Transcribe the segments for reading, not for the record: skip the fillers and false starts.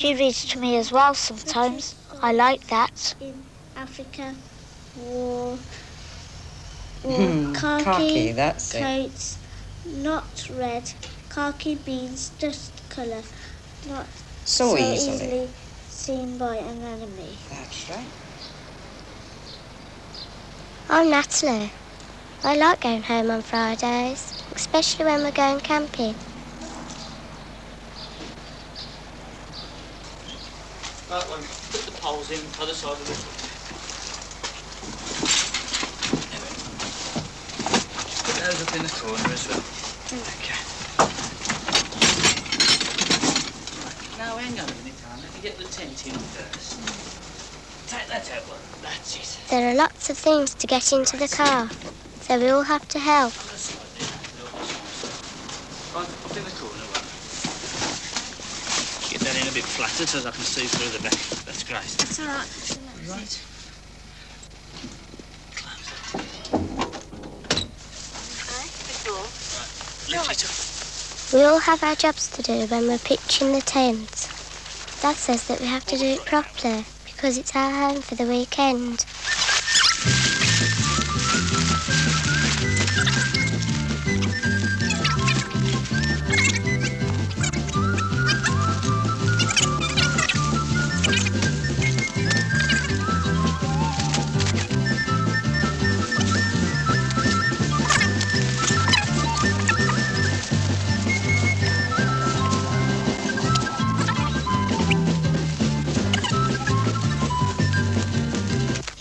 She reads to me as well sometimes. I like that. In Africa, wore Khaki, khaki that's it. coats, not red. Khaki means dust colour, not So easily. seen by an enemy. That's right. I'm Natalie. I like going home on Fridays, especially when we're going camping. Right one, put the poles in other side of this one. Put those up in the corner as well. Okay. Right, now hang on a minute, Anne. Let me get the tent in first. Take that out one. That's it. There are lots of things to get into the car, so we all have to help. Other side there. Right, up in the corner one. Get that in a bit flatter so I can see through the back. That's great. It's all right. Right. Lift it up. We all have our jobs to do when we're pitching the tent. Dad says that we have to do it properly because it's our home for the weekend.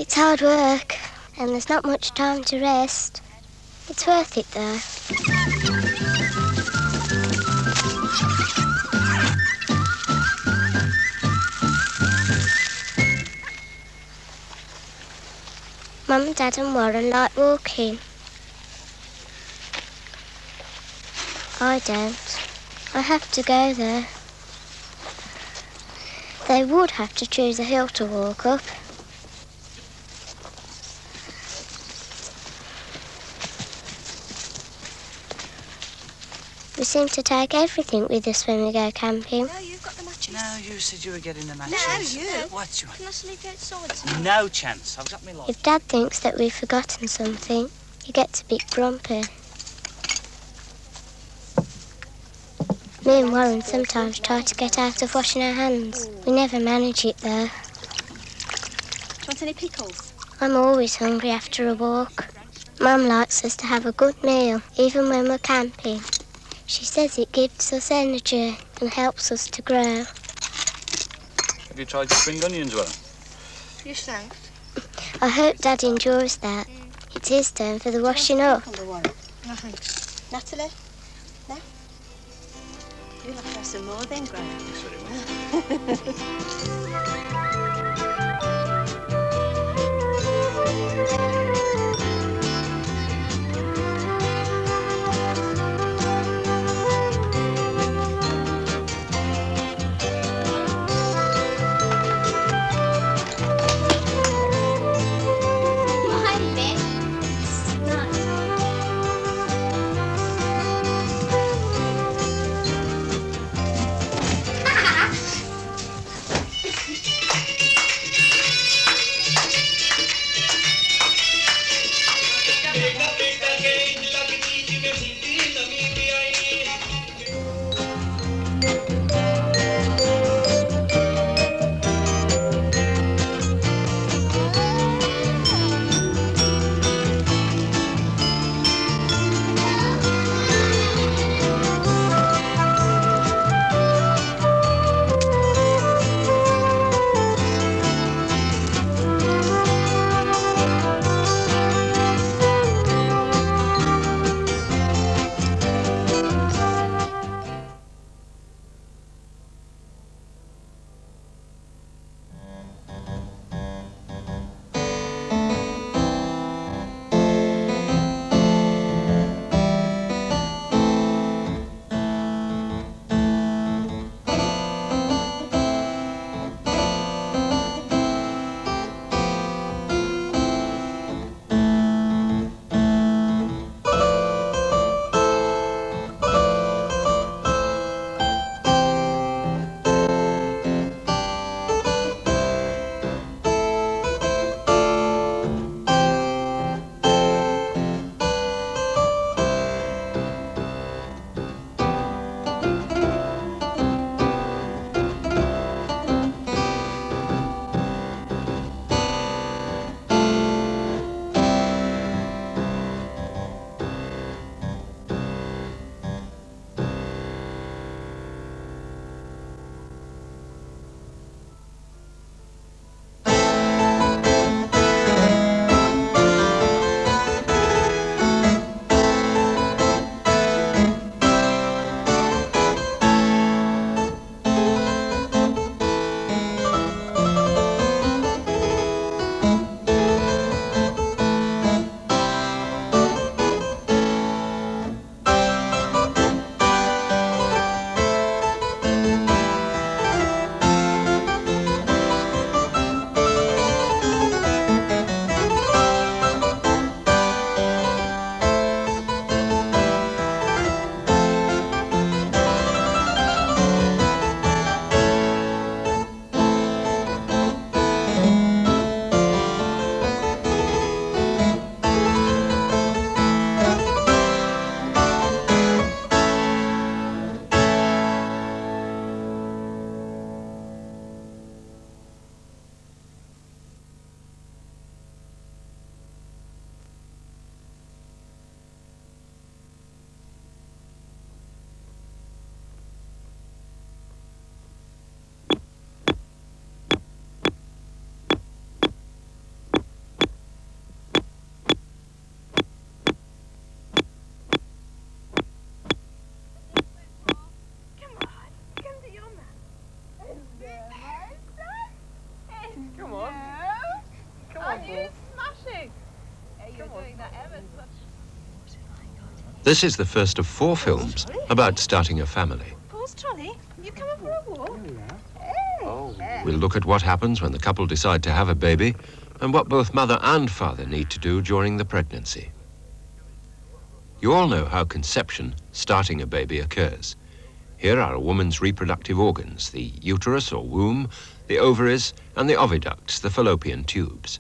It's hard work, and there's not much time to rest. It's worth it, though. Mum, Dad and Warren like walking. I don't. I have to go there. They would have to choose a hill to walk up. We seem to take everything with us when we go camping. No, you've got the matches. No, you said you were getting the matches. No, you. What's your... Can I sleep outside? No chance. I've got me life. If Dad thinks that we've forgotten something, he gets a bit grumpy. Me and Warren sometimes try to get out of washing our hands. We never manage it, though. Do you want any pickles? I'm always hungry after a walk. Mum likes us to have a good meal, even when we're camping. She says it gives us energy and helps us to grow. Have you tried spring onions, well? You thanked. I hope Dad enjoys that. It's his turn for the washing up. No thanks. Natalie? No? You'll have to have some more then, Graham. Thanks very Come on. Come on, you smashing. You're doing that ever so much. This is the first of 4 films about starting a family. Paul's trolley, you coming for a walk? We'll look at what happens when the couple decide to have a baby and what both mother and father need to do during the pregnancy. You all know how conception, starting a baby, occurs. Here are a woman's reproductive organs, the uterus or womb, the ovaries, and the oviducts, the fallopian tubes.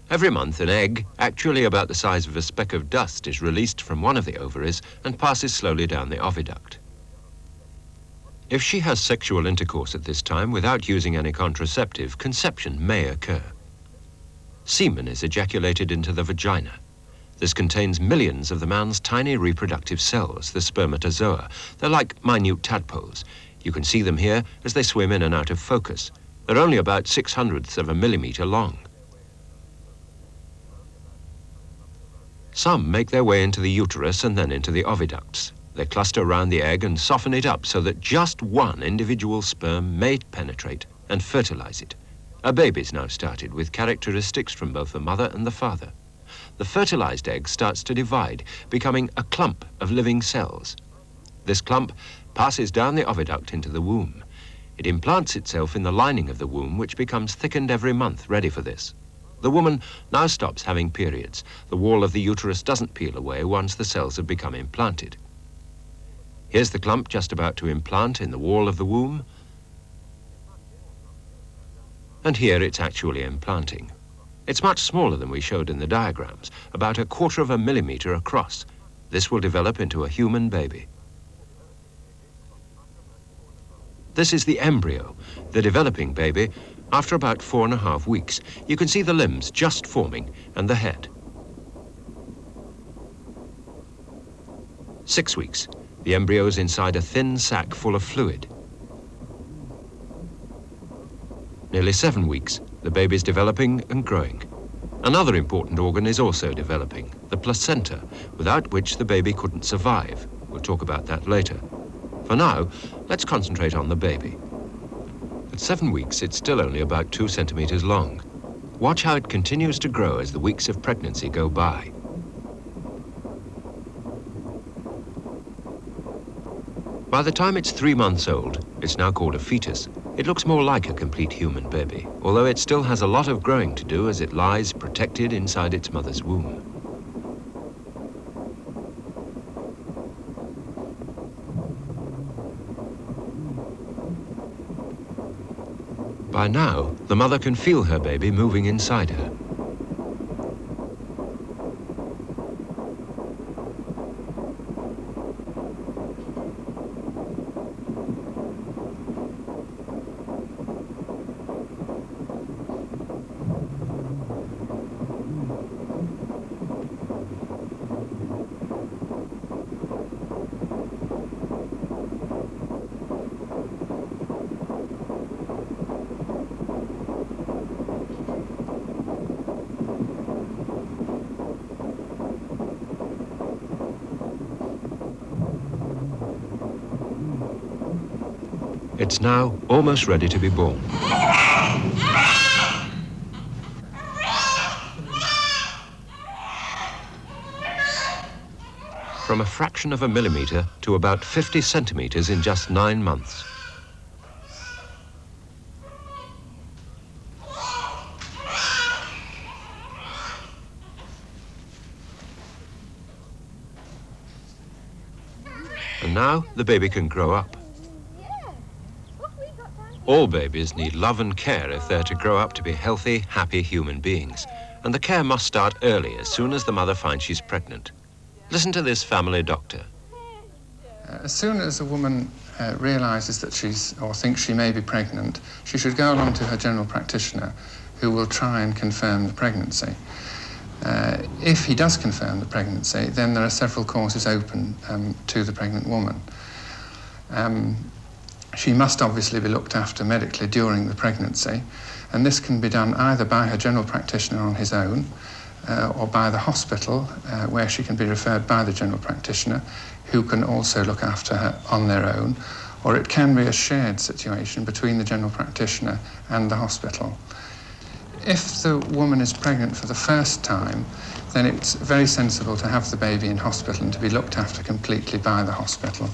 Every month, an egg, actually about the size of a speck of dust, is released from one of the ovaries and passes slowly down the oviduct. If she has sexual intercourse at this time without using any contraceptive, conception may occur. Semen is ejaculated into the vagina. This contains millions of the man's tiny reproductive cells, the spermatozoa. They're like minute tadpoles. You can see them here as they swim in and out of focus. They're only about 0.06 of a millimeter long. Some make their way into the uterus and then into the oviducts. They cluster around the egg and soften it up so that just one individual sperm may penetrate and fertilize it. A baby's now started with characteristics from both the mother and the father. The fertilized egg starts to divide, becoming a clump of living cells. This clump passes down the oviduct into the womb. It implants itself in the lining of the womb, which becomes thickened every month, ready for this. The woman now stops having periods. The wall of the uterus doesn't peel away once the cells have become implanted. Here's the clump just about to implant in the wall of the womb. And here it's actually implanting. It's much smaller than we showed in the diagrams, about 1/4 of a millimeter across. This will develop into a human baby. This is the embryo, the developing baby. After about 4.5 weeks, you can see the limbs just forming and the head. 6 weeks, the embryo is inside a thin sac full of fluid. Nearly 7 weeks, the baby's developing and growing. Another important organ is also developing, the placenta, without which the baby couldn't survive. We'll talk about that later. For now, let's concentrate on the baby. At 7 weeks, it's still only about 2 centimeters long. Watch how it continues to grow as the weeks of pregnancy go by. By the time it's 3 months old, it's now called a fetus. It looks more like a complete human baby, although it still has a lot of growing to do as it lies protected inside its mother's womb. By now, the mother can feel her baby moving inside her. It's now almost ready to be born. From a fraction of a millimeter to about 50 centimeters in just 9 months. And now the baby can grow up. All babies need love and care if they're to grow up to be healthy, happy human beings. And the care must start early, as soon as the mother finds she's pregnant. Listen to this family doctor. As soon as a woman realises that she's or thinks she may be pregnant, she should go along to her general practitioner, who will try and confirm the pregnancy. If he does confirm the pregnancy, then there are several courses open to the pregnant woman. She must obviously be looked after medically during the pregnancy, and this can be done either by her general practitioner on his own or by the hospital, where she can be referred by the general practitioner, who can also look after her on their own, or it can be a shared situation between the general practitioner and the hospital. If the woman is pregnant for the first time, then it's very sensible to have the baby in hospital and to be looked after completely by the hospital.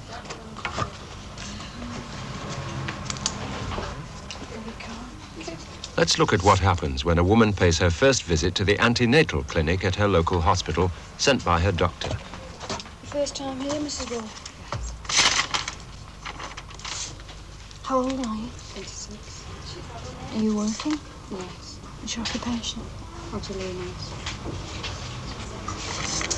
Let's look at what happens when a woman pays her first visit to the antenatal clinic at her local hospital, sent by her doctor. First time here, Mrs. Wall. How old are you? 26. Are you working? Yes. What's your occupation? Hotelier nurse.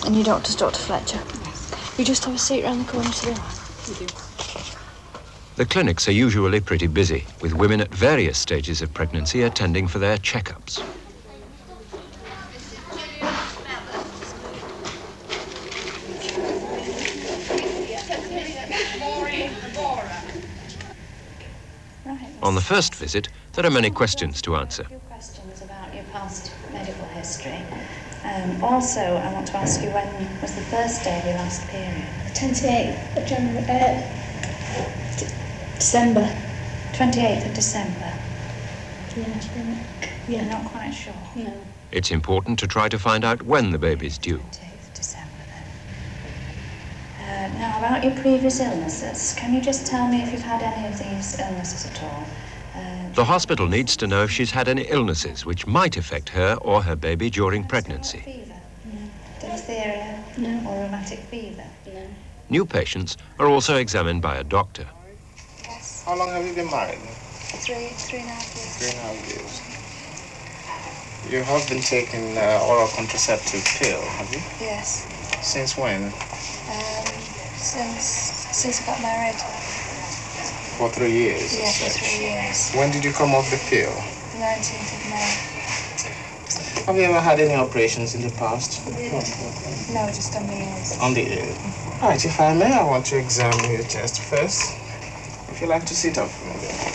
And your doctor's Dr. Fletcher? Yes. You just have a seat round the corner to the right. We do. The clinics are usually pretty busy, with women at various stages of pregnancy attending for their checkups. On the first visit, there are many questions to answer. A few questions about your past medical history. Also, I want to ask you, when was the first day of your last period? The 28th of January, December. 28th of December? Yeah. You're not quite sure? No. It's important to try to find out when the baby's due. 28th of December, then. Now, about your previous illnesses, can you just tell me if you've had any of these illnesses at all? The hospital needs to know if she's had any illnesses which might affect her or her baby during pregnancy. Fever? No. Diphtheria? No. Or rheumatic fever? No. New patients are also examined by a doctor. Yes. How long have you been married? 3.5 years. 3.5 years. You have been taking oral contraceptive pill, have you? Yes. Since when? Since I got married. For 3 years? Yeah, for 3 years. When did you come off the pill? The 19th of May. Have you ever had any operations in the past? No, just on the ears. On the ear. All right, if I may, I want to examine your chest first. If you'd like to sit up for me there.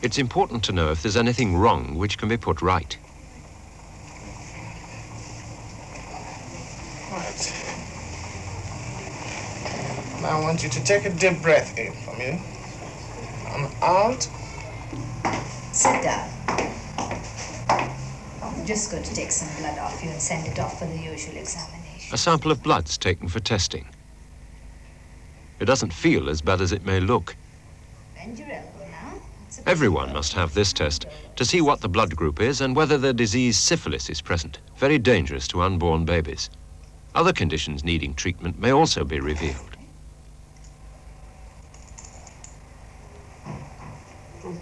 It's important to know if there's anything wrong which can be put right. Right. Now I want you to take a deep breath in for me. And out. Sit down. I'm just going to take some blood off you and send it off for the usual examination. A sample of blood's taken for testing. It doesn't feel as bad as it may look. Bend your elbow now. Everyone must have this test to see what the blood group is and whether the disease syphilis is present, very dangerous to unborn babies. Other conditions needing treatment may also be revealed.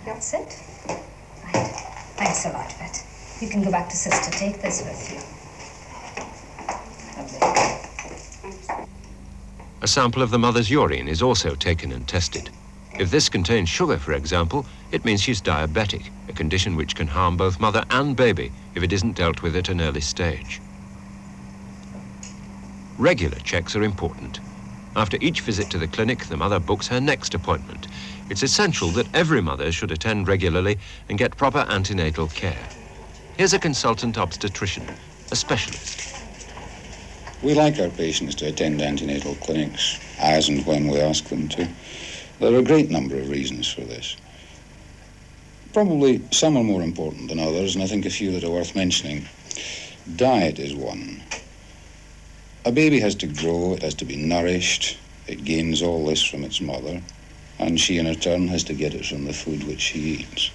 That's it. Right. Thanks a lot, Vet. You can go back to Sister. Take this with you. Lovely. A sample of the mother's urine is also taken and tested. If this contains sugar, for example, it means she's diabetic, a condition which can harm both mother and baby if it isn't dealt with at an early stage. Regular checks are important. After each visit to the clinic, the mother books her next appointment. It's essential that every mother should attend regularly and get proper antenatal care. Here's a consultant obstetrician, a specialist. We like our patients to attend antenatal clinics as and when we ask them to. There are a great number of reasons for this. Probably some are more important than others, and I think a few that are worth mentioning. Diet is one. A baby has to grow, it has to be nourished, it gains all this from its mother, and she in her turn has to get it from the food which she eats.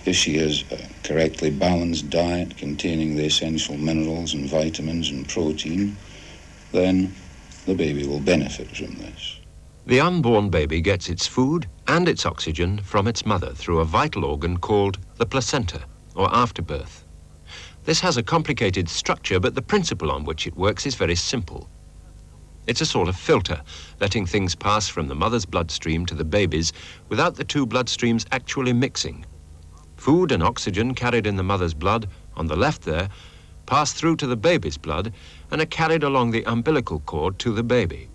If she has a correctly balanced diet containing the essential minerals and vitamins and protein, then the baby will benefit from this. The unborn baby gets its food and its oxygen from its mother through a vital organ called the placenta, or afterbirth. This has a complicated structure, but the principle on which it works is very simple. It's a sort of filter, letting things pass from the mother's bloodstream to the baby's without the two bloodstreams actually mixing. Food and oxygen carried in the mother's blood, on the left there, pass through to the baby's blood and are carried along the umbilical cord to the baby.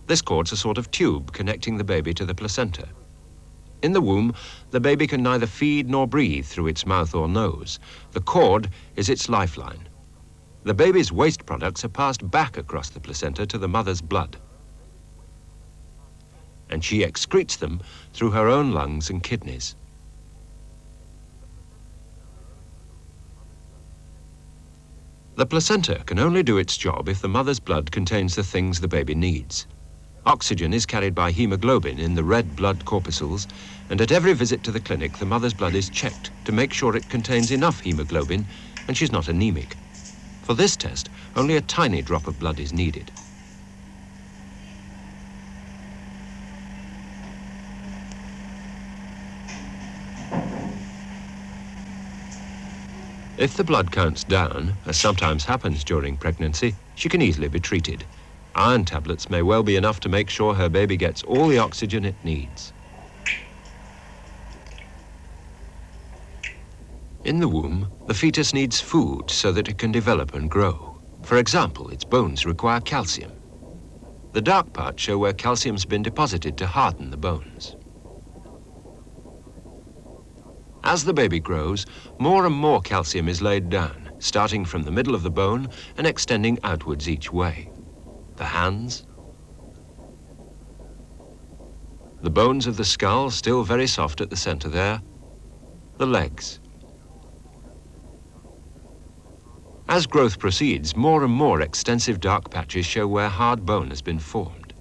This cord's a sort of tube connecting the baby to the placenta. In the womb, the baby can neither feed nor breathe through its mouth or nose. The cord is its lifeline. The baby's waste products are passed back across the placenta to the mother's blood. and she excretes them through her own lungs and kidneys. The placenta can only do its job if the mother's blood contains the things the baby needs. Oxygen is carried by hemoglobin in the red blood corpuscles, and at every visit to the clinic, the mother's blood is checked to make sure it contains enough hemoglobin and she's not anemic. For this test, only a tiny drop of blood is needed. If the blood count's down, as sometimes happens during pregnancy, she can easily be treated. Iron tablets may well be enough to make sure her baby gets all the oxygen it needs. In the womb, the fetus needs food so that it can develop and grow. For example, its bones require calcium. The dark parts show where calcium's been deposited to harden the bones. As the baby grows, more and more calcium is laid down, starting from the middle of the bone and extending outwards each way. The hands, the bones of the skull still very soft at the center there, the legs. As growth proceeds, more and more extensive dark patches show where hard bone has been formed.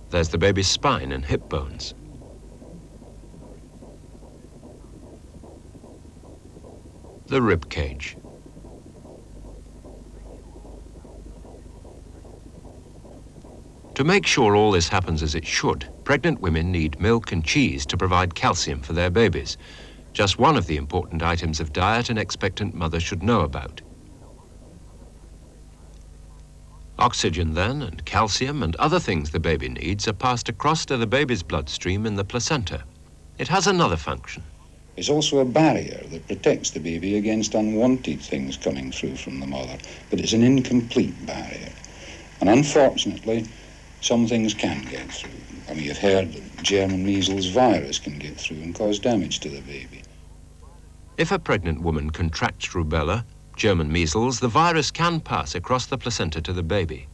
There's the baby's spine and hip bones. The rib cage. To make sure all this happens as it should, pregnant women need milk and cheese to provide calcium for their babies. Just one of the important items of diet an expectant mother should know about. Oxygen then, and calcium and other things the baby needs are passed across to the baby's bloodstream in the placenta. It has another function. It's also a barrier that protects the baby against unwanted things coming through from the mother, but it's an incomplete barrier. And unfortunately, some things can get through. I mean, you've heard that German measles virus can get through and cause damage to the baby. If a pregnant woman contracts rubella, German measles, the virus can pass across the placenta to the baby.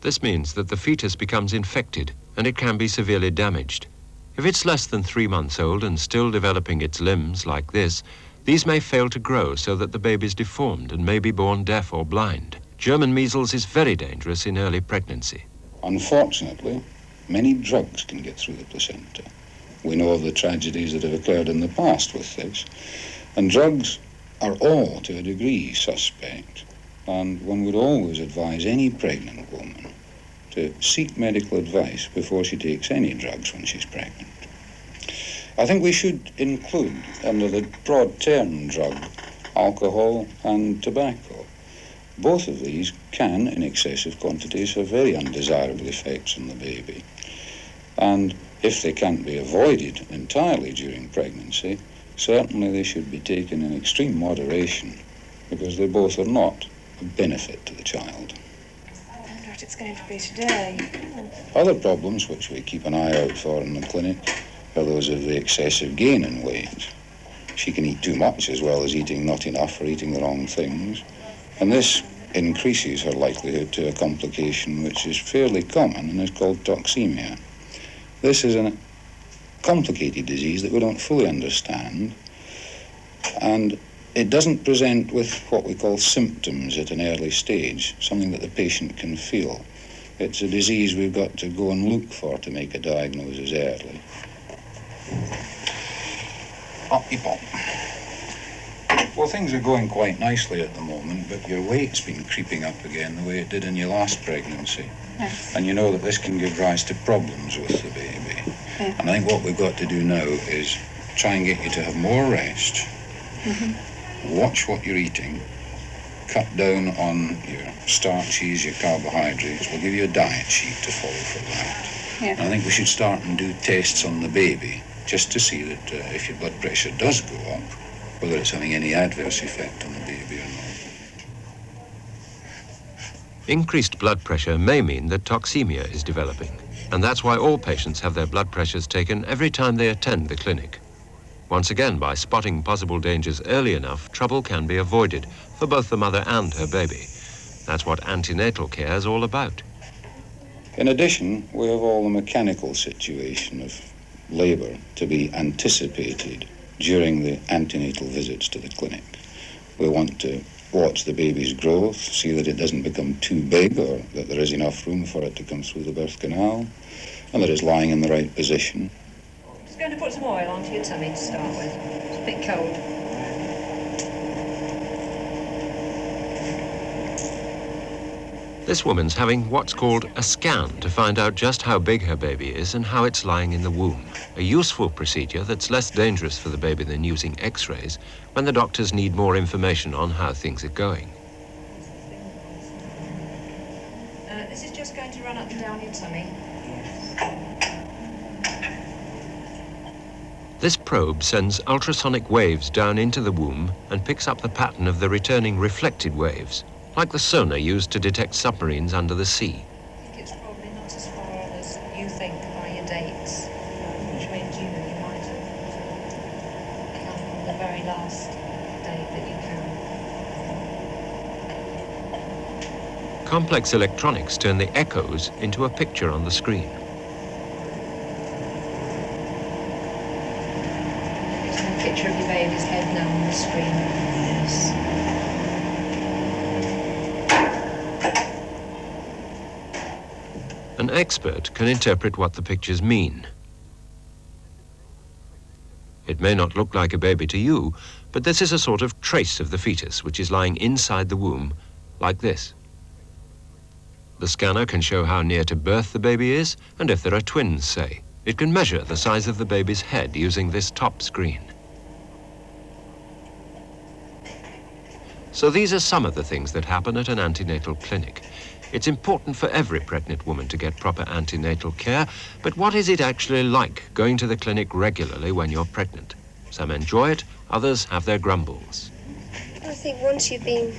This means that the fetus becomes infected and it can be severely damaged. If it's less than 3 months old and still developing its limbs like this, these may fail to grow so that the baby is deformed and may be born deaf or blind. German measles is very dangerous in early pregnancy. Unfortunately, many drugs can get through the placenta. We know of the tragedies that have occurred in the past with this, and drugs are all, to a degree, suspect, and one would always advise any pregnant woman to seek medical advice before she takes any drugs when she's pregnant. I think we should include, under the broad term drug, alcohol and tobacco. Both of these can, in excessive quantities, have very undesirable effects on the baby. And if they can't be avoided entirely during pregnancy, certainly they should be taken in extreme moderation, because they both are not a benefit to the child. I wonder what it's going to be today. Other problems which we keep an eye out for in the clinic are those of the excessive gain in weight. She can eat too much as well as eating not enough or eating the wrong things, and this increases her likelihood to a complication which is fairly common and is called toxemia. This is a complicated disease that we don't fully understand, and it doesn't present with what we call symptoms at an early stage, something that the patient can feel. It's a disease we've got to go and look for to make a diagnosis early. Up-y-pop. Well, things are going quite nicely at the moment, but your weight's been creeping up again the way it did in your last pregnancy. Yeah. And you know that this can give rise to problems with the baby. Yeah. And I think what we've got to do now is try and get you to have more rest, watch what you're eating, cut down on your starches, your carbohydrates. We'll give you a diet sheet to follow for that. Yeah. And I think we should start and do tests on the baby, just to see that if your blood pressure does go up, whether it's having any adverse effect on the baby or not. Increased blood pressure may mean that toxemia is developing. And that's why all patients have their blood pressures taken every time they attend the clinic. Once again, by spotting possible dangers early enough, trouble can be avoided for both the mother and her baby. That's what antenatal care is all about. In addition, we have all the mechanical situation of labour to be anticipated during the antenatal visits to the clinic. We want to watch the baby's growth, see that it doesn't become too big or that there is enough room for it to come through the birth canal and that it's lying in the right position. Just going to put some oil onto your tummy to start with. It's a bit cold. This woman's having what's called a scan to find out just how big her baby is and how it's lying in the womb. A useful procedure that's less dangerous for the baby than using x-rays when the doctors need more information on how things are going. This is just going to run up and down your tummy. This probe sends ultrasonic waves down into the womb and picks up the pattern of the returning reflected waves, like the sonar used to detect submarines under the sea. I think it's probably not as far as you think by your dates, which means you might come on the very last date that you can. Complex electronics turn the echoes into a picture on the screen. It's a picture of your baby's head now on the screen. Yes. An expert can interpret what the pictures mean. It may not look like a baby to you, but this is a sort of trace of the fetus which is lying inside the womb, like this. The scanner can show how near to birth the baby is, and if there are twins, say. It can measure the size of the baby's head using this top screen. So these are some of the things that happen at an antenatal clinic. It's important for every pregnant woman to get proper antenatal care, but what is it actually like going to the clinic regularly when you're pregnant? Some enjoy it, others have their grumbles. I think once you've been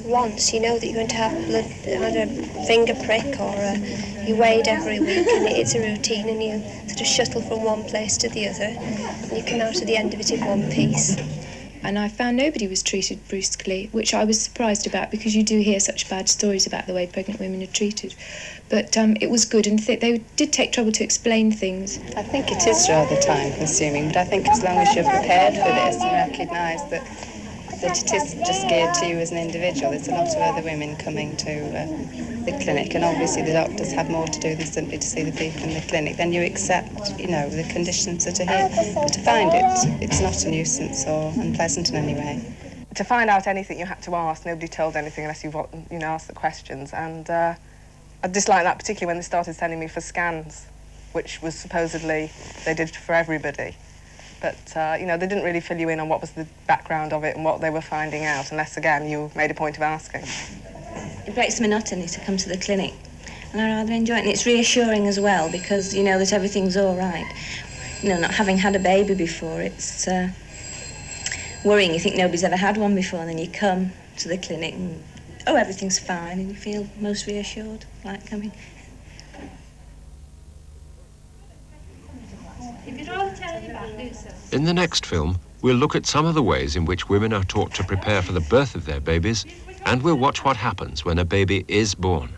once, you know that you're going to have either a finger prick or you're weighed every week, and it's a routine, and you sort of shuttle from one place to the other, and you come out at the end of it in one piece. And I found nobody was treated brusquely, which I was surprised about because you do hear such bad stories about the way pregnant women are treated. But it was good, and they did take trouble to explain things. I think it is rather time-consuming, but I think as long as you're prepared for this and recognise that it isn't just geared to you as an individual, there's a lot of other women coming to the clinic, and obviously the doctors have more to do than simply to see the people in the clinic. Then you accept, the conditions that are here. But to find it's not a nuisance or unpleasant in any way. To find out anything you had to ask, nobody told anything unless you asked the questions, and I disliked that particularly when they started sending me for scans, which was supposedly they did for everybody. But, they didn't really fill you in on what was the background of it and what they were finding out, unless, again, you made a point of asking. It breaks the monotony to come to the clinic, and I rather enjoy it. And it's reassuring as well, because you know that everything's all right. Not having had a baby before, it's worrying. You think nobody's ever had one before, and then you come to the clinic and, everything's fine, and you feel most reassured, like coming. In the next film, we'll look at some of the ways in which women are taught to prepare for the birth of their babies, and we'll watch what happens when a baby is born.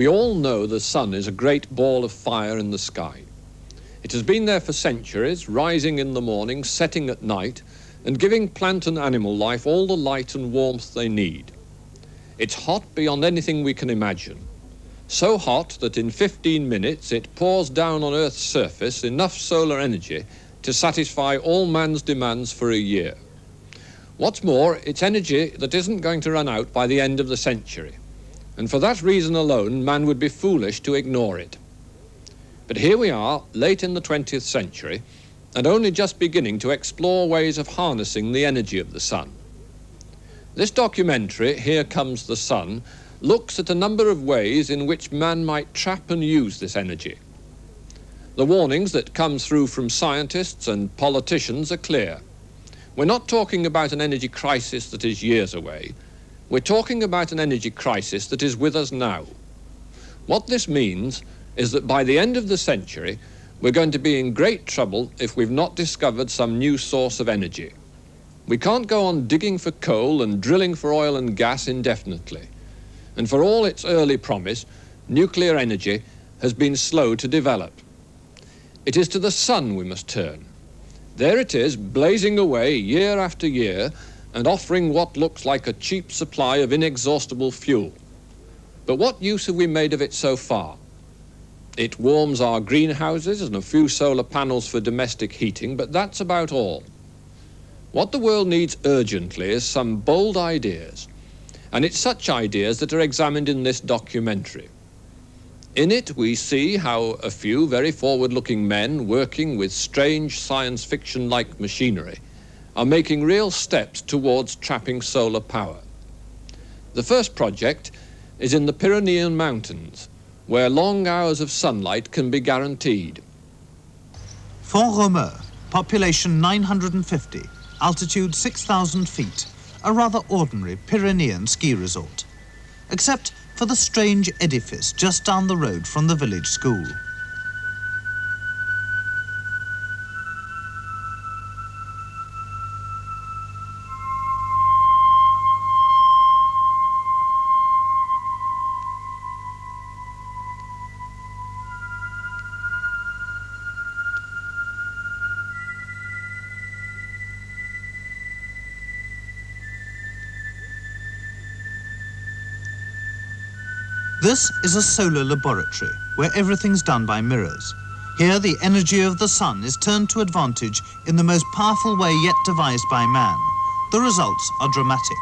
We all know the sun is a great ball of fire in the sky. It has been there for centuries, rising in the morning, setting at night, and giving plant and animal life all the light and warmth they need. It's hot beyond anything we can imagine. So hot that in 15 minutes it pours down on Earth's surface enough solar energy to satisfy all man's demands for a year. What's more, it's energy that isn't going to run out by the end of the century. And for that reason alone, man would be foolish to ignore it. But here we are, late in the 20th century, and only just beginning to explore ways of harnessing the energy of the sun. This documentary, Here Comes the Sun, looks at a number of ways in which man might trap and use this energy. The warnings that come through from scientists and politicians are clear. We're not talking about an energy crisis that is years away. We're talking about an energy crisis that is with us now. What this means is that by the end of the century, we're going to be in great trouble if we've not discovered some new source of energy. We can't go on digging for coal and drilling for oil and gas indefinitely. And for all its early promise, nuclear energy has been slow to develop. It is to the sun we must turn. There it is, blazing away year after year, and offering what looks like a cheap supply of inexhaustible fuel. But what use have we made of it so far? It warms our greenhouses and a few solar panels for domestic heating, but that's about all. What the world needs urgently is some bold ideas, and it's such ideas that are examined in this documentary. In it, we see how a few very forward-looking men working with strange science fiction-like machinery are making real steps towards trapping solar power. The first project is in the Pyrenean Mountains, where long hours of sunlight can be guaranteed. Font-Romeu, population 950, altitude 6,000 feet, a rather ordinary Pyrenean ski resort, except for the strange edifice just down the road from the village school. This is a solar laboratory where everything's done by mirrors. Here the energy of the sun is turned to advantage in the most powerful way yet devised by man. The results are dramatic.